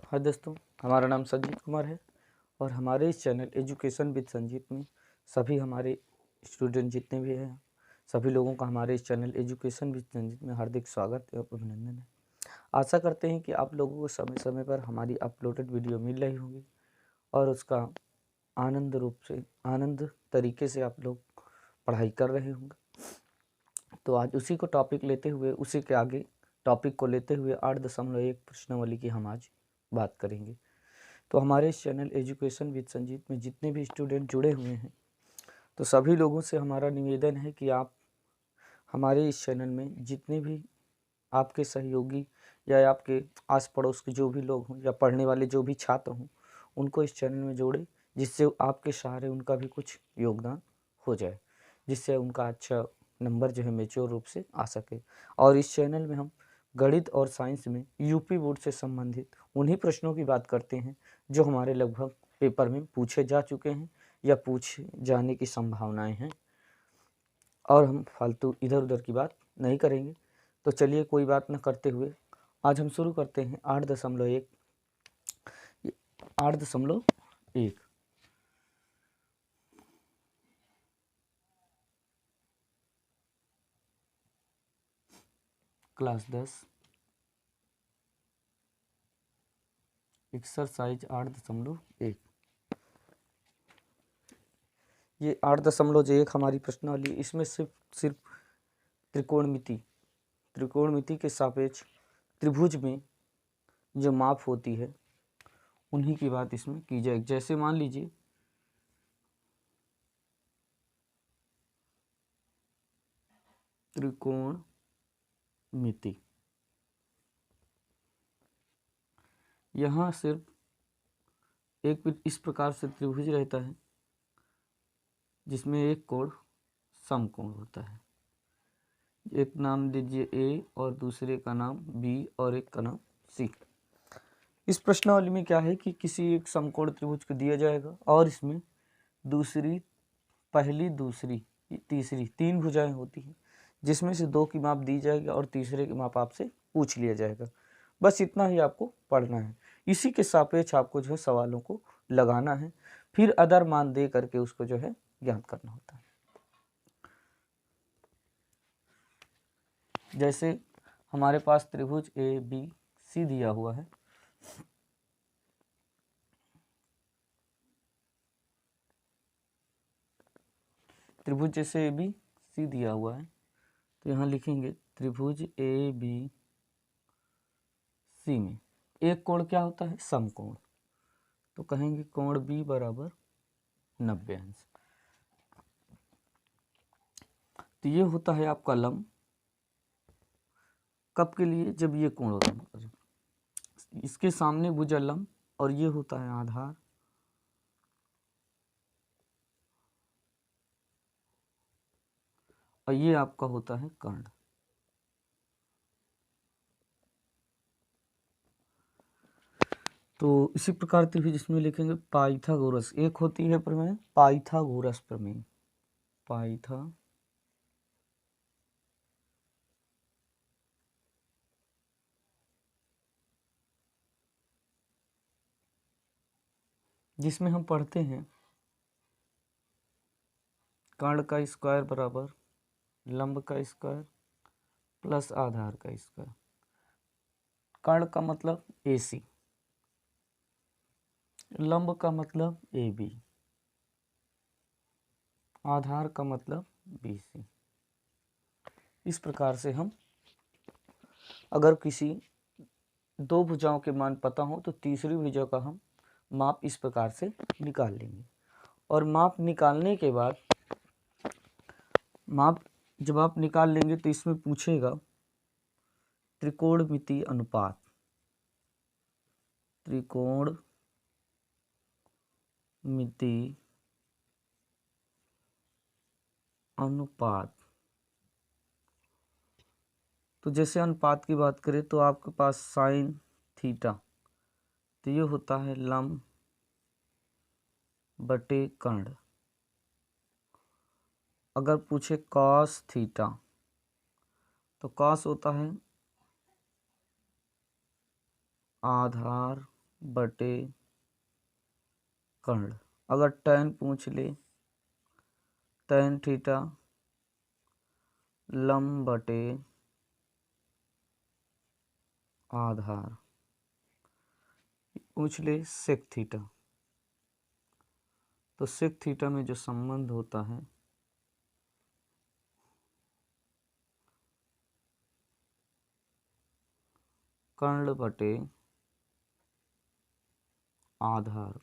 हाय दोस्तों, हमारा नाम संजीत कुमार है और हमारे इस चैनल एजुकेशन विद संजीत में सभी हमारे स्टूडेंट जितने भी हैं सभी लोगों का हमारे इस चैनल एजुकेशन विद संजीत में हार्दिक स्वागत एवं अभिनंदन है। आशा करते हैं कि आप लोगों को समय समय पर हमारी अपलोडेड वीडियो मिल रही होगी और उसका आनंद तरीके से आप लोग पढ़ाई कर रहे होंगे। तो आज उसी को टॉपिक लेते हुए उसी के आगे टॉपिक को लेते हुए 8.1 प्रश्नावली की हम आज बात करेंगे। तो हमारे इस चैनल एजुकेशन विद संजीत में जितने भी स्टूडेंट जुड़े हुए हैं तो सभी लोगों से हमारा निवेदन है कि आप हमारे इस चैनल में जितने भी आपके सहयोगी या आपके आस पड़ोस के जो भी लोग हों या पढ़ने वाले जो भी छात्र हों उनको इस चैनल में जोड़ें, जिससे आपके सहारे उनका भी कुछ योगदान हो जाए, जिससे उनका अच्छा नंबर जो है मैच्योर रूप से आ सके। और इस चैनल में हम गणित और साइंस में यूपी बोर्ड से संबंधित उन्हीं प्रश्नों की बात करते हैं जो हमारे लगभग पेपर में पूछे जा चुके हैं या पूछे जाने की संभावनाएं हैं, और हम फालतू इधर उधर की बात नहीं करेंगे। तो चलिए कोई बात न करते हुए आज हम शुरू करते हैं 8.1 क्लास 10 एक्सरसाइज 8.1। ये 8.1 हमारी प्रश्नावली, इसमें सिर्फ त्रिकोणमिति के सापेक्ष त्रिभुज में जो माप होती है उन्हीं की बात इसमें की जाएगी। जैसे मान लीजिए त्रिकोणमिति, यहाँ सिर्फ एक इस प्रकार से त्रिभुज रहता है जिसमें एक कोण समकोण होता है। एक नाम दीजिए ए और दूसरे का नाम बी और एक का नाम सी। इस प्रश्नावली में क्या है कि किसी एक समकोण त्रिभुज को दिया जाएगा और इसमें दूसरी, पहली, दूसरी, तीसरी 3 भुजाएं होती हैं, जिसमें से 2 की माप दी जाएगी और तीसरे की माप आपसे पूछ लिया जाएगा। बस इतना ही आपको पढ़ना है। इसी के सापेक्ष आपको जो है सवालों को लगाना है, फिर अदर मान दे करके उसको जो है ज्ञात करना होता है। जैसे हमारे पास त्रिभुज ए बी सी दिया हुआ है, त्रिभुज जैसे ए बी सी दिया हुआ है तो यहाँ लिखेंगे त्रिभुज ए बी सी में एक कोण क्या होता है? समकोण। तो कहेंगे कोण बी बराबर 90 अंश। तो ये होता है आपका लंब। कब के लिए? जब ये कोण होता है, इसके सामने भुजा लंब और ये होता है आधार, और ये आपका होता है कर्ण। तो इसी प्रकार त्रिभुज इसमें लिखेंगे पाइथागोरस। एक होती है प्रमेय पाइथागोरस प्रमेय, जिसमें हम पढ़ते हैं कर्ण का स्क्वायर बराबर लंब का स्क्वायर प्लस आधार का स्क्वायर। कर्ण का मतलब AC, लंब का मतलब AB, आधार का मतलब BC। इस प्रकार से हम अगर किसी 2 भुजाओं के मान पता हो तो तीसरी भुजा का हम माप इस प्रकार से निकाल लेंगे। और माप निकालने के बाद जब आप निकाल लेंगे तो इसमें पूछेगा त्रिकोणमिति अनुपात। तो जैसे अनुपात की बात करें तो आपके पास साइन थीटा, तो ये होता है लंब बटे कर्ण। अगर पूछे कॉस थीटा तो कॉस होता है आधार बटे कर्ण। अगर tan पूछ ले, tan थीटा लंब बटे आधार, पूछ ले sec थीटा, तो sec थीटा में जो संबंध होता है कर्ण बटे आधार,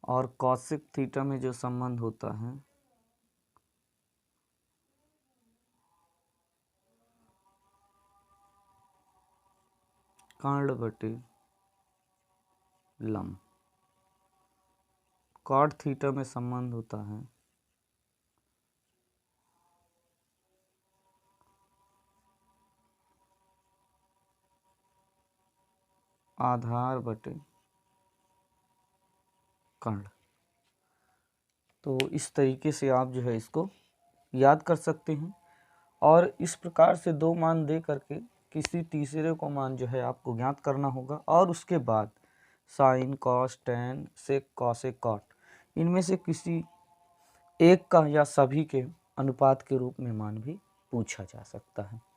और cosec थीटा में जो संबंध होता है कर्ण बटे लंब। cot थीटा में संबंध होता है आधार बटे कर्ण। तो इस तरीके से आप जो है इसको याद कर सकते हैं, और इस प्रकार से दो मान दे करके किसी तीसरे को मान जो है आपको ज्ञात करना होगा, और उसके बाद साइन, कॉस, टैन, सेक, कॉसेक, कॉट, इनमें से किसी एक का या सभी के अनुपात के रूप में मान भी पूछा जा सकता है।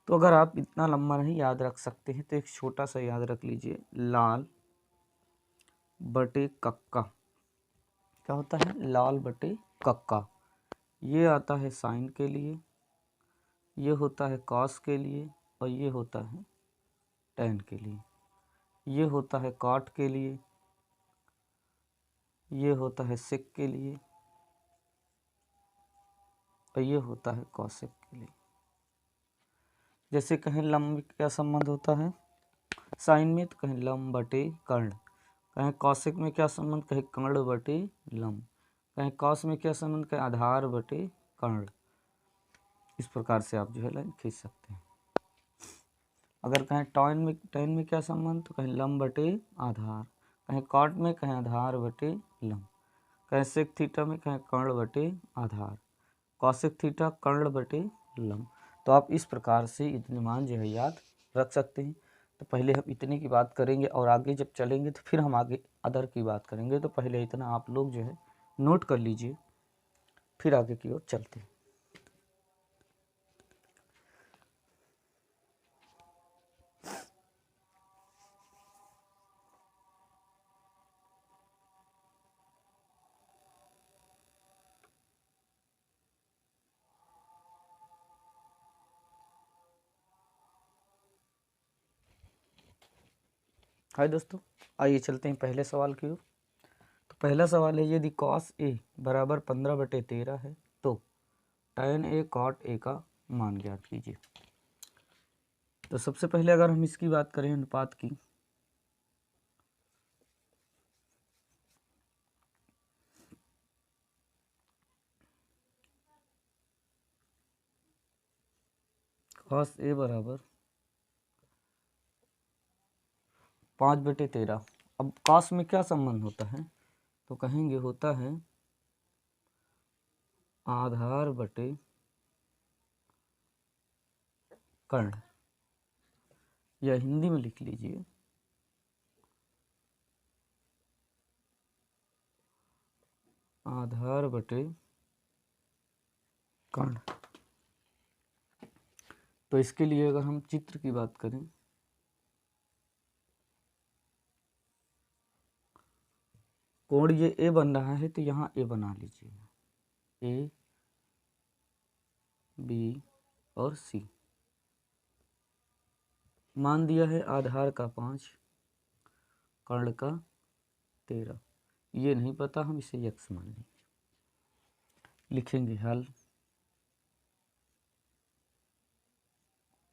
तो अगर आप इतना लंबा नहीं याद रख सकते हैं तो एक छोटा सा याद रख लीजिए, लाल बटे कक्का। क्या होता है? लाल बटे कक्का। ये आता है साइन के लिए, ये होता है कॉस के लिए, और ये होता है टैन के लिए। ये होता है कॉट के लिए, ये होता है सेक के लिए, और ये होता है कॉसेक के लिए। जैसे कहें लंब में क्या संबंध होता है साइन में, तो कहें लंब बटे कर्ण। कहें कॉसेक में क्या संबंध, कहें कर्ण बटे लंब। कहें कॉस में क्या संबंध, कहें आधार बटे कर्ण। इस प्रकार से आप जो है लाइन खींच सकते हैं। अगर कहें टैन में क्या संबंध, तो कहें लंब बटे आधार। कहें कॉट में, कहें आधार बटे लंब। कहें सेक थीटा में, कहें कर्ण बटे आधार। कॉसेक थीटा कर्ण बटे लंब। तो आप इस प्रकार से इतने मान जो है याद रख सकते हैं। तो पहले हम इतने की बात करेंगे, और आगे जब चलेंगे तो फिर हम आगे अदर की बात करेंगे। तो पहले इतना आप लोग जो है नोट कर लीजिए, फिर आगे की ओर चलते हैं। हाय दोस्तों, आइए चलते हैं पहले सवाल की ओर। तो पहला सवाल है, यदि cos a बराबर 15/13 है तो tan a cot a का मान ज्ञात कीजिए। तो सबसे पहले अगर हम इसकी बात करें अनुपात की, cos a बराबर 5/13। अब cos में क्या संबंध होता है, तो कहेंगे होता है आधार बटे कर्ण, या हिंदी में लिख लीजिए आधार बटे कर्ण। तो इसके लिए अगर हम चित्र की बात करें, कोण ये ए बन रहा है, तो यहाँ ए बना लीजिए, ए बी और सी। मान दिया है आधार का 5, कर्ण का 13। ये नहीं पता, हम इसे x मान लेंगे। लिखेंगे हल,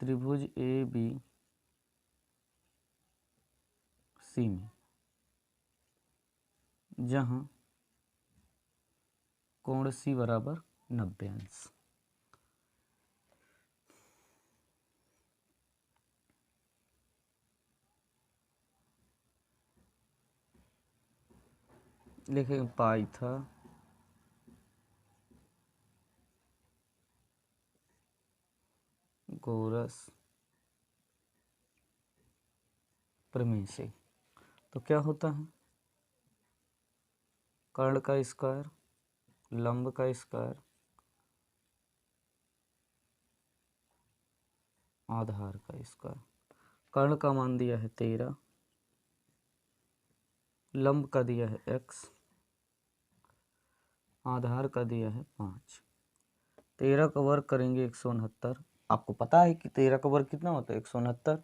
त्रिभुज ए बी सी में जहाँ कोण सी बराबर 90 अंश। लिखेंगे पाई था पाइथागोरस प्रमेय से। तो क्या होता है, कर्ण का स्क्वायर, लंब का स्क्वायर, आधार का स्क्वायर। कर्ण का मान दिया है 13, लंब का दिया है x, आधार का दिया है 5। 13 का वर्ग करेंगे 169। आपको पता है कि 13 का वर्ग कितना होता है 169।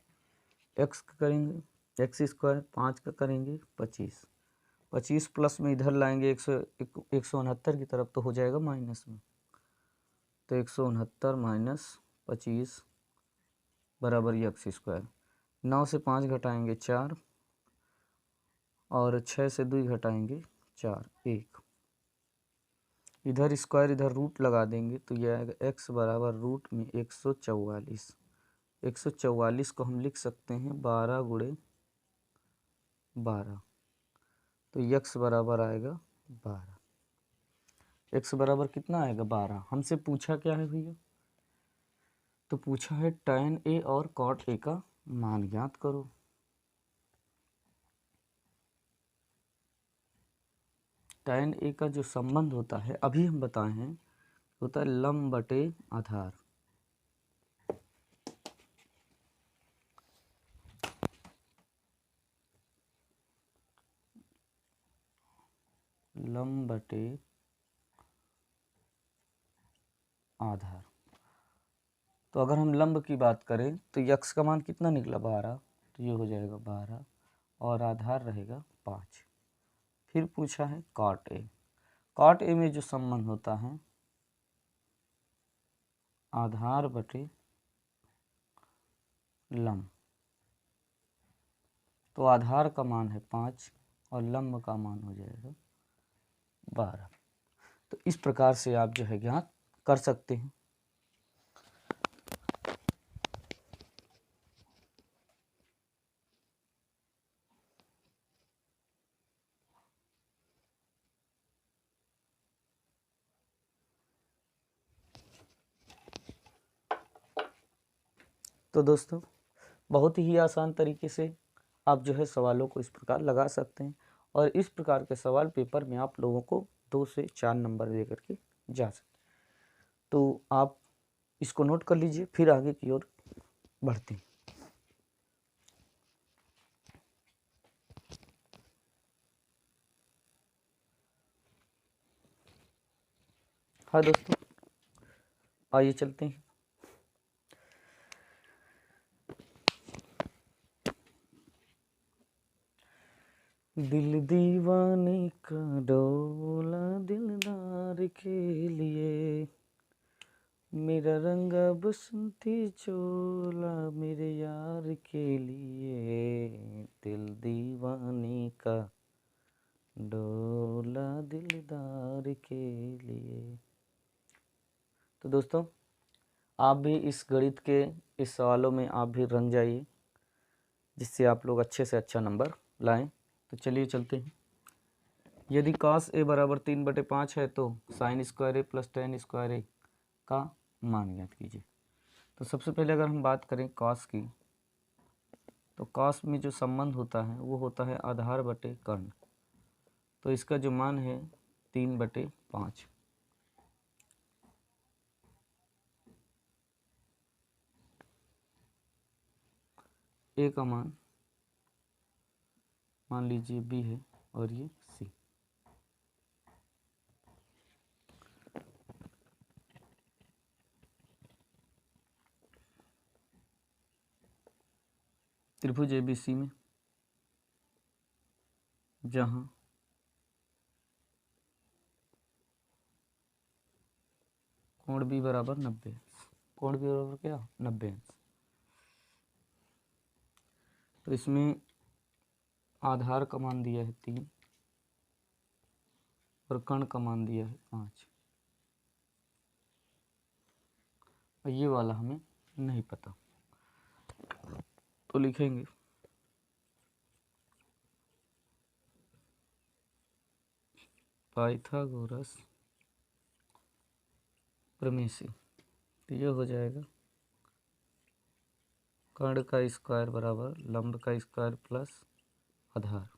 x का करेंगे x स्क्वायर, 5 का करेंगे 25। 25 प्लस में इधर लाएंगे 169 की तरफ तो हो जाएगा माइनस में। तो 169 माइनस 25 बराबर x स्क्वायर। 9 से 5 घटाएंगे 4 और 6 से 2 घटाएंगे 4, 1। इधर स्क्वायर इधर रूट लगा देंगे तो यह आएगा x बराबर रूट में 144। 144 को हम लिख सकते हैं 12 गुणे 12। तो x बराबर आएगा 12। x बराबर कितना आएगा 12। हमसे पूछा क्या है भैया, तो पूछा है tan a और cot a का मान ज्ञात करो। tan a का जो संबंध होता है अभी हम बताए हैं, होता है लंब बटे आधार। लंब बटे आधार। तो अगर हम लंब की बात करें तो x का मान कितना निकला 12, तो ये हो जाएगा 12 और आधार रहेगा 5। फिर पूछा है cot a। cot a में जो संबंध होता है आधार बटे लंब, तो आधार का मान है 5 और लंब का मान हो जाएगा 12। तो इस प्रकार से आप जो है ज्ञात कर सकते हैं। तो दोस्तों बहुत ही आसान तरीके से आप जो है सवालों को इस प्रकार लगा सकते हैं और इस प्रकार के सवाल पेपर में आप लोगों को 2 से 4 नंबर दे करके जा सकते हैं। तो आप इसको नोट कर लीजिए, फिर आगे की ओर बढ़ते हैं। हाँ दोस्तों, आइए चलते हैं। दिल दीवाने का डोला दिलदार के लिए, मेरा रंगा बसंती चोला मेरे यार के लिए, दिल दीवाने का डोला दिलदार के लिए। तो दोस्तों आप भी इस गणित के इस सवालों में आप भी रंग जाइए, जिससे आप लोग अच्छे से अच्छा नंबर लाएं। तो चलिए चलते हैं। यदि cos a बराबर 3/5 है तो sin स्क्वायर ए प्लस tan स्क्वायर ए का मान ज्ञात कीजिए। तो सबसे पहले अगर हम बात करें cos की, तो cos में जो संबंध होता है वो होता है आधार बटे कर्ण। तो इसका जो मान है 3/5। a का मान लीजिए b है और ये c। त्रिभुज ABC में जहाँ कोण B बराबर 90 अंश, कोण B बराबर क्या 90 अंश। तो इसमें आधार का मान दिया है 3 और कर्ण का मान दिया है 5। और ये वाला हमें नहीं पता, तो लिखेंगे पाइथागोरस प्रमेय से। तो ये हो जाएगा कर्ण का स्क्वायर बराबर लंब का स्क्वायर प्लस आधार।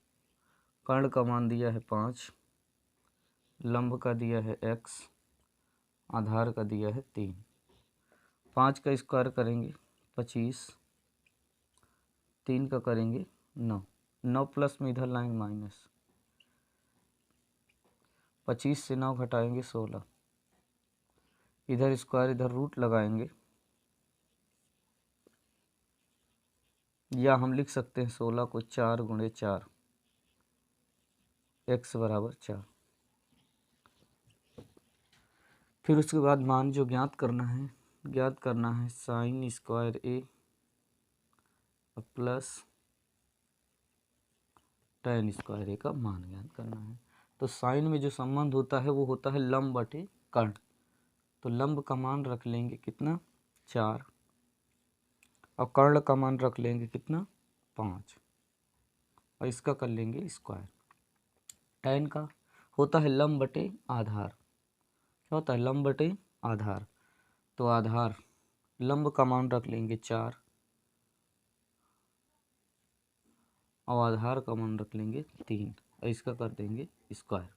कर्ण का मान दिया है 5, लंब का दिया है x, आधार का दिया है 3। 5 का स्क्वायर करेंगे 25, 3 का करेंगे 9, 9 प्लस में इधर लाएंगे माइनस, 25 से 9 घटाएंगे 16, इधर स्क्वायर इधर रूट लगाएंगे, या हम लिख सकते हैं 16 को 4 गुणे 4, x बराबर 4। फिर उसके बाद मान जो ज्ञात करना है sine square a plus tan square a का मान ज्ञात करना है। तो साइन में जो संबंध होता है वो होता है लंब बटे कर्ण। तो लंब का मान रख लेंगे कितना 4, और कर्ण का मान रख लेंगे कितना 5, और इसका कर लेंगे स्क्वायर। tan का होता है लंब बटे आधार। क्या होता है लंब बटे आधार। तो आधार लंब का मान रख लेंगे 4, और आधार का मान रख लेंगे 3, और इसका कर देंगे स्क्वायर।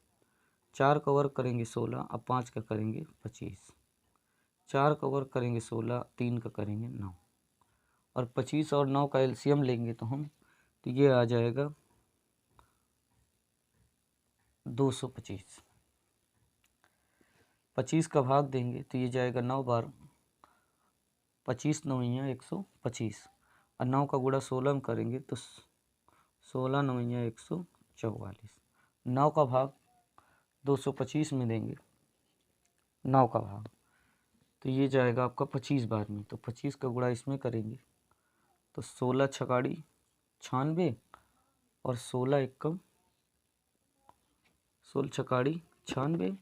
4 का वर्ग करेंगे 16, अब 5 का करेंगे 25, 4 का वर्ग करेंगे 16, 3 का करेंगे 9, और 25 और 9 का एलसीएम लेंगे तो ये आ जाएगा 225। 25 का भाग देंगे तो ये जाएगा 9 बार 25 9 125, और 9 का गुणा 16 में करेंगे तो 16 9 144। 9 का भाग 225 में देंगे, 9 का भाग तो ये जाएगा आपका 25 बार में, तो 25 का गुणा इसमें करेंगे तो 16 छकाड़ी 96, और 16 एकम 16 छकाड़ी 96,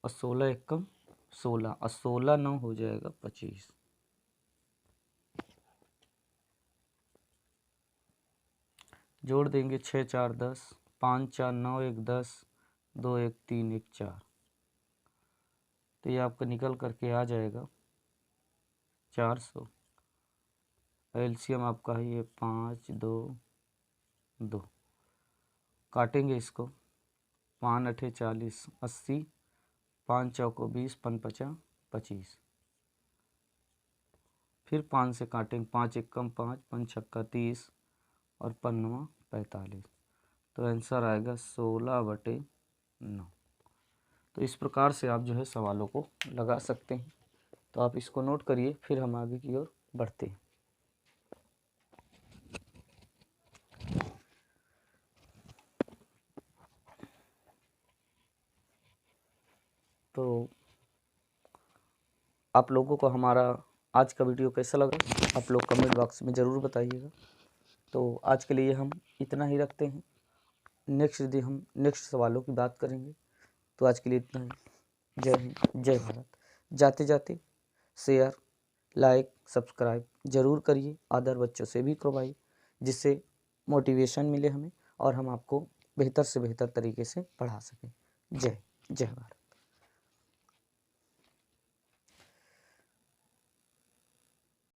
और 16 एकम 16, और 16 9 हो जाएगा 25। जोड़ देंगे 6 4 10, 5 4 9 1 10, 2 1 3 1 4, तो ये आपका निकल करके आ जाएगा 400। एलसीएम आपका है ये 5 2 2, काटेंगे इसको 5 8 40 80, 5 चौको 20, 5 5 25, फिर 5 से काटेंगे 5 एकम 5, 5 छक्का 30, और 5 45, तो आंसर आएगा 16/9। तो इस प्रकार से आप जो है सवालों को लगा सकते हैं। तो आप इसको नोट करिए, फिर हम आगे की ओर बढ़ते हैं। तो आप लोगों को हमारा आज का वीडियो कैसा लगा आप लोग कमेंट बॉक्स में ज़रूर बताइएगा। तो आज के लिए हम इतना ही रखते हैं। नेक्स्ट दिन हम नेक्स्ट सवालों की बात करेंगे। तो आज के लिए इतना ही। जय हिंद, जय भारत। जाते जाते शेयर लाइक सब्सक्राइब ज़रूर करिए, अदर बच्चों से भी करवाइए, जिससे मोटिवेशन मिले हमें और हम आपको बेहतर से बेहतर तरीके से पढ़ा सकें। जय भारत।